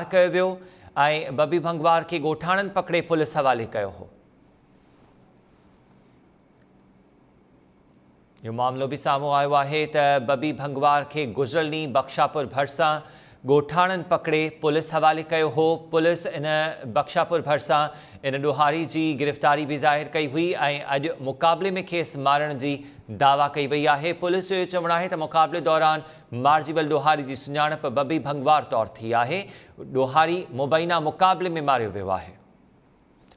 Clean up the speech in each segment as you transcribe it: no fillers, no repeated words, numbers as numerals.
कयो वियो ऐं बबी भंगवार खे ॻोठाणनि पकड़े पुलिस हवाले कयो हो। इहो मामिलो बि साम्हूं आयो आहे त बबी भंगवार खे गुज़िरियल ॾींहुं बख्शापुर भरिसां ॻोठाणनि पकड़े पुलिस हवाले कयो हो। पुलिस इन बख्शापुर भरिसां इन ॾोहारी जी गिरफ़्तारी बि ज़ाहिर कई हुई ऐं अॼु मुक़ाबले में खेसि मारण जी दावा कई वई आहे। पुलिस जो चवणु आहे त मुक़ाबले दौरान मारिजी वियल ॾोहारी जी सुञाणप बबी भंगवार तौरु थी आहे। ॾोहारी मुबैना मुक़ाबले में मारियो वियो आहे।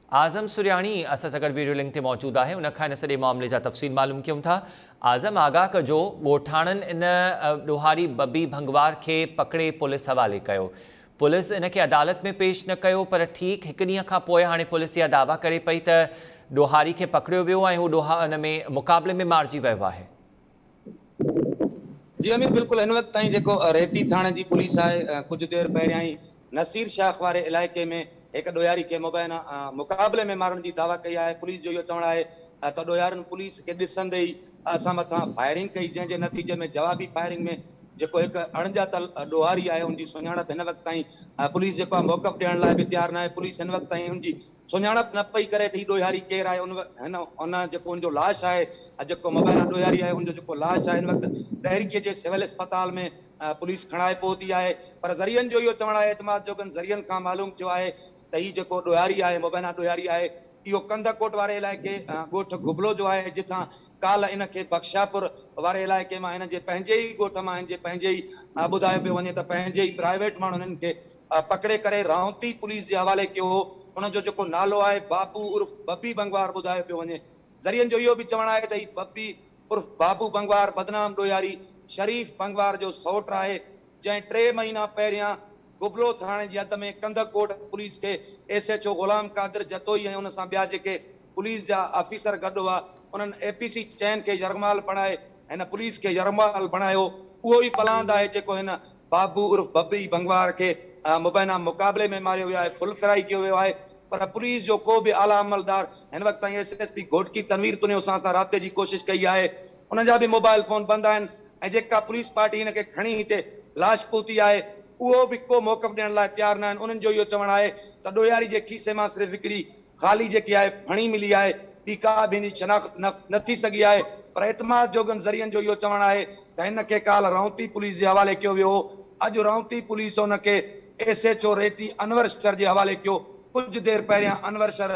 आज़म सुरियाणी असां सां गॾु वीडियो लिंक ते मौजूदु आहे, उनखां इन सॼे मामले जा तफ़सील मालूम कयूं था। आज़म, आगाह कजो, ॻोठाणनि इन ॾोहारी बबी भंगवार खे पकड़े पुलिस हवाले कयो। पुलिस इन खे अदालत में पेश न कयो, पर ठीक हिकु ॾींहं खां पोइ हाणे पुलिस इहा दावा करे पई त ॾोहारी खे पकड़ियो वियो ऐं हू इन में मुक़ाबले में मारिजी वियो आहे। जी अमीर, बिल्कुल हिन वक़्त ताईं जेको रेती थाणे जी पुलिस आहे, कुछ देर पहिरियां ई नसीर शाख वारे इलाइक़े में एक ॾोहारी के मुबैना मुक़ाबले में मारण जी दावा कई आहे। पुलिस जो इहो चवणु आहे त ॾोहारनि पुलिस खे ॾिसंदे ई असां मथां फायरिंग कई, जंहिंजे नतीजे में जवाबी फायरिंग में जेको हिकु अणॼातल ॾोहारी आहे उनजी सुञाणप हिन वक़्त ताईं पुलिस जेको आहे मौक़फ़ ॾियण लाइ बि तयारु न आहे। पुलिस हिन वक़्त ताईं उनजी सुञाणप न पई करे त ही ॾोहारी केरु आहे। उन जेको उनजो लाश आहे, जेको मुबैना ॾोहारी आहे, उनजो जेको लाश आहे हिन वक़्त डहरीके जे सिविल अस्पताल में पुलिस खणाए पहुती आहे। पर ज़रियनि जो इहो चवणु आहे, एतमाद जोगनि ज़रियनि खां मालूम थियो आहे त ही जेको ॾोहारी आहे, मुबैना ॾोहारी आहे, इहो कंदकोट वारे इलाइक़े ॻोठ गुबलो जो आहे, जिथां काल इन खे बख्शापुर वारे इलाइक़े मां हिन जे पंहिंजे ई ॻोठ मां हिन जे पंहिंजे ई ॿुधायो पियो वञे त पंहिंजे ई प्राइवेट माण्हुनि हिन खे पकड़े करे रावती पुलिस जे हवाले कयो हो। उनजो जेको नालो आहे बाबू उर्फ बबी भंगवार ॿुधायो पियो वञे। ज़रियनि जो इहो बि चवणु आहे त ही बबी उर्फ बाबू भंगवार बदनाम ॾोहारी शरीफ़ भंगवार जो सौट आहे, जंहिं 3 महीना पहिरियां गुबलो थाणे जी हद में कंदकोट पुलिस के SHO ग़ुलाम कादिर जतोई ऐं उन सां ॿिया जेके पुलिस जा ऑफिसर गॾु हुआ, उन्हनि APC चैन खे यरमाल बणाए हिन पुलिस खे यरमाल बणायो। उहो ई पलांद आहे जेको हिन बाबू उर्फ बबी भंगवार खे मुबैना मुक़ाबले में मारियो वियो आहे, फुल फ्राई कयो वियो आहे। पर पुलिस जो को बि आला अमलदार हिन वक़्त ताईं SSP घोटकी तनवीर तुनियो सां राब्ते जी कोशिशि कई आहे, उन जा बि मोबाइल फ़ोन बंदि आहिनि ऐं जेका पुलिस पार्टी हिन खे खणी हिते लाश पहुती आहे उहो बि को मौक़फ़ ॾियण लाइ तयारु न आहिनि। उन्हनि जो इहो चवणु आहे त ॾोहारी जे खीसे मां सिर्फ़ु हिकिड़ी ख़ाली जेकी आहे फणी मिली आहे, ॿी का बि हिनजी शनाख़त न थी सघी आहे। पर एतमाद जोगनि ज़रियनि जो इहो चवणु आहे त हिन खे काल रावती पुलिस जे हवाले कयो वियो हो। अॼु रावती पुलिस उन खे SHO रेती अनवर सर जे हवाले कयो। कुझु देरि पहिरियां अनवर सर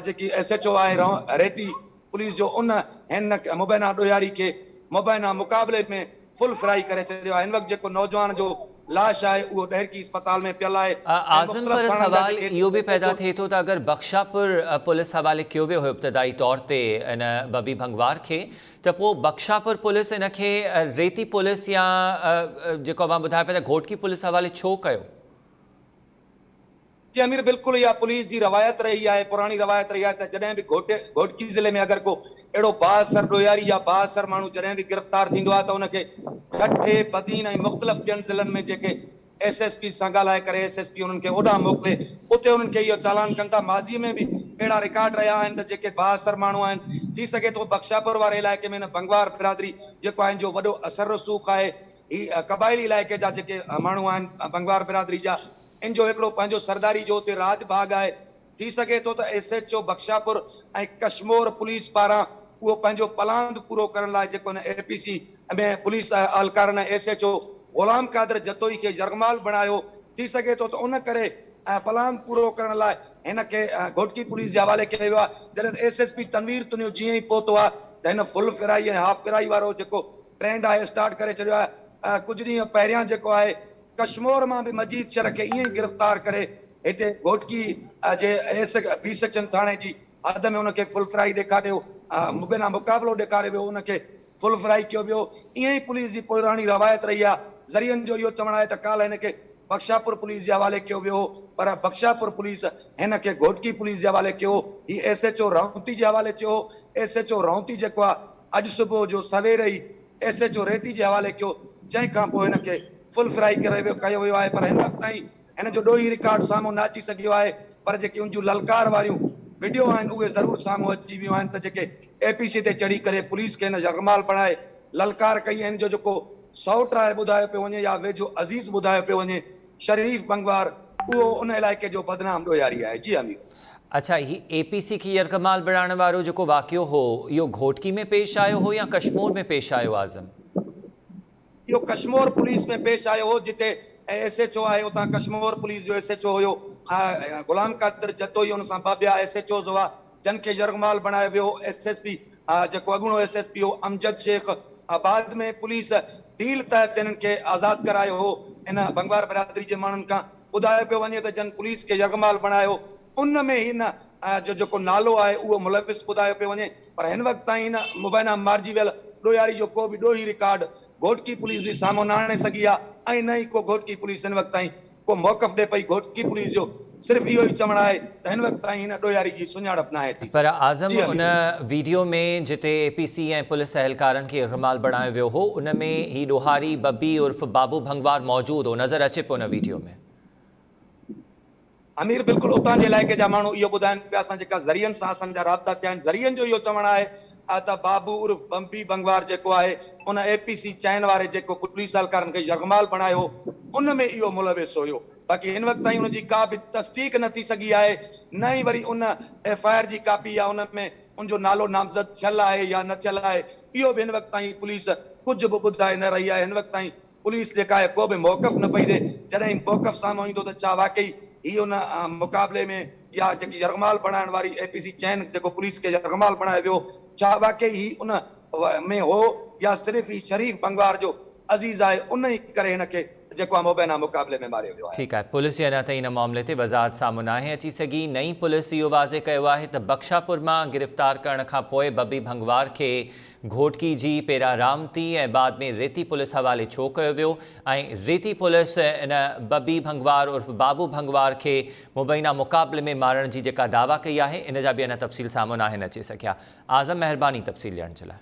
जेकी SHO आहे रेती पुलिस जो, उन हिन मुबैना ॾोहारी खे मुबैना मुक़ाबले में फुल फ्राई करे छॾियो आहे। हिन वक़्तु जेको नौजवान जो लाश आहे उहो डहरकी अस्पताल में पियल आहे। आज़म, पर सवाल इहो बि पैदा थिए थो त अगरि बख्शापुर पुलिस हवाले कयो वियो हो इब्तिदाई तौर ते इन बबी भंगवार खे, त पोइ बख्शापुर पुलिस इन खे रेती पुलिस या जेको मां ॿुधायो पिया त घोटकी पुलिस हवाले छो कयो? जी अमीर, बिल्कुल इहा पुलिस जी रवायत रही आहे, पुरानी रवायत रही आहे त जॾहिं बि घोटकी ज़िले में अगरि को अहिड़ो बाअसर ॾोहारी या बाअसर माण्हू जॾहिं बि गिरफ़्तार थींदो आहे त उनखे ठठे बदीन ऐं मुख़्तलिफ़ ॿियनि ज़िलनि में जेके SSP सां ॻाल्हाए करे SSP उन्हनि खे ओॾां मोकिले, उते उन्हनि खे इहो चालान कनि था। माज़ीअ में बि अहिड़ा रिकॉर्ड रहिया आहिनि त जेके बाअसर माण्हू आहिनि, थी सघे थो बख्शापुर वारे इलाइक़े में हिन भंगवार बिरादरी जेको आहे जो वॾो असर रसूख़ आहे, ही क़बाइली इलाइक़े जा जेके माण्हू आहिनि भंगवार बिरादरी जा, इन जो हिकिड़ो पंहिंजो सरदारी जो उते राजबाग आहे। थी सघे थो त SHO बख्शापुर ऐं कश्मीर पुलिस पारां उहो पंहिंजो पलांद पूरो करण लाइ जेको हिन APC में पुलिस अहलकारनि SHO ग़ुलाम कादिर जतोई खे यरमाल बणायो, थी सघे थो त उन करे पलांद पूरो करण लाइ हिन खे घोटकी पुलिस जे हवाले कयो वियो आहे। जॾहिं SSP तनवीर तुनियो जीअं ई पहुतो आहे त हिन फुल फिराई ऐं हाफ फिराई वारो जेको ट्रेंड आहे स्टार्ट करे छॾियो आहे। कुझु ॾींहं पहिरियां जेको आहे कश्मीर मां बि मजीद शर खे ईअं ई गिरफ़्तार करे हिते घोटकी जे B सेक्शन थाणे जी हद में उनखे फुल फ्राई ॾेखारियो, मुबैना मुक़ाबिलो ॾेखारियो वियो, उनखे फुल फ्राई कयो वियो। ईअं ई पुलिस जी पुराणी रवायत रही आहे। ज़रियनि जो इहो चवणु आहे त काल हिन खे बख्शापुर पुलिस जे हवाले कयो वियो, पर बख्शापुर पुलिस हिन खे घोटकी पुलिस जे हवाले कयो। ही SHO रावती जे हवाले कयो। SHO रावती जेको आहे अॼु सुबुह जो सवेर ई SHO रेती जे हवाले कयो, जंहिं खां पोइ हिन खे फुल फ्राई कयो वियो आहे। पर हिन वक़्त ताईं हिन जो ॾोही रिकॉर्ड साम्हूं न अची सघियो आहे, पर जेके उन जूं ललकार वारियूं वीडियो आहिनि उहे ज़रूरु साम्हूं अची वियूं आहिनि त जेके APC ते चढ़ी करे पुलिस खे हिन यरमाल बणाए ललकार कई। हिन जो जेको सौट आहे ॿुधायो पियो वञे या वेझो अज़ीज़ ॿुधायो पियो वञे, शरीफ़ भंगवार उहो उन इलाइक़े जो बदनाम ॾोयारी आहे। जी अमीर। अच्छा, ही APC की यरकमाल बढ़ाइण वारो जेको वाक़ियो हो, इहो घोटकी में पेश आयो हो या कश्मीर में पेश आयो आज़म? इहो कश्मीर पुलिस में पेश आयो हो, जिते SHO आहे उतां कश्मीर पुलिस जो SHO हुयो गुलाम कादिर जतोई, उन सां ॿ ॿिया SHOs हुआ जिन खे यरगमाल बणायो वियो। SSP जेको अॻूणो SSP हो अमजद शेख, बाद में पुलिस डील तहत इन्हनि खे आज़ाद करायो हो। इन भंगवार बिरादरी जे माण्हुनि खां ॿुधायो पियो वञे त जन पुलिस खे यरगमाल बणायो, उन में हिन जो जेको नालो आहे उहो मुलविस ॿुधायो पियो वञे। पर हिन वक़्त ताईं हिन मुबैना मारिजी वियल ॾोयारी जो को बि ॾोही रिकॉर्ड घोटकी पुलिस बि साम्हूं न आणे सघी आहे, ऐं न ई को घोटकी पुलिस हिन वक़्त ताईं को मौक़िफ़ ॾे पई। घोटकी पुलिस जो सिर्फ़ु इहो ई चवणु आहे त हिन वक़्त ताईं हिन ॾोयारी जी सुञाणप न आहे थी। पर आज़म, जी उन अमीर। वीडियो में जिते APC ऐं पुलिस एहलकारनि खे यरगमाल बणायो वियो हो, उन में ही ॾोहारी बब्बी उर्फ़ बाबू भंगवार मौजूदु हो, नज़र अचे पियो उन वीडियो में। अमीर बिल्कुलु उतां जे इलाइक़े जा माण्हू इहो ॿुधाइनि पिया, असां जेका ज़रियनि सां असांजा राब्ता थिया आहिनि, ज़रियनि जो इहो चवणु आहे त बाबू उर्फ़ बम्बी भंगवार जेको आहे उन APC चैन वारे जेको पुलिस एहलकारनि खे यरगमाल बणायो उन में इहो मुलविस हुयो। बाक़ी हिन वक़्त ताईं उनजी का बि तस्दीक न थी सघी आहे, न ई वरी उन FIR जी कापी या उन में उनजो नालो नामज़द थियल आहे या न थियल आहे, इहो बि हिन वक़्त ताईं पुलिस कुझु बि ॿुधाए न रही आहे। हिन वक़्त ताईं पुलिस जेका आहे को बि मौक़िफ़ न पई ॾे। जॾहिं मौक़िफ़ साम्हूं ईंदो त छा वाकई ही उन मुक़ाबले में या जेकी यरगमाल बणाइण वारी APC चैन जेको पुलिस खे यरगमाल बणायो वियो, छा वाकई ही उन में हो या सिर्फ़ु ही शरीफ भंगवार जो अज़ीज़ आहे, उन ई करे हिन खे जेको आहे मुबैना मुक़ाबले में मारियो वियो आहे। ठीकु आहे, पुलिस अञा ताईं हिन मामले ते वज़ाहत साम्हूं न आहे अची सघी। नई पुलिस इहो वाज़े कयो आहे त बख्शापुर मां गिरफ़्तार करण खां पोइ बब्बी भंगवार खे घोटकी जी पहिरां रामती ऐं बाद में रेती पुलिस हवाले छो कयो वियो, ऐं रेती पुलिस इन बब्बी भंगवार उर्फ़ बाबू भंगवार खे मुबैना मुक़ाबले में मारण जी जेका दावा कई आहे, इन जा बि अञा तफ़सील साम्हूं न आहिनि अची सघिया। आज़म, महिरबानी तफ़सील ॾियण जे लाइ।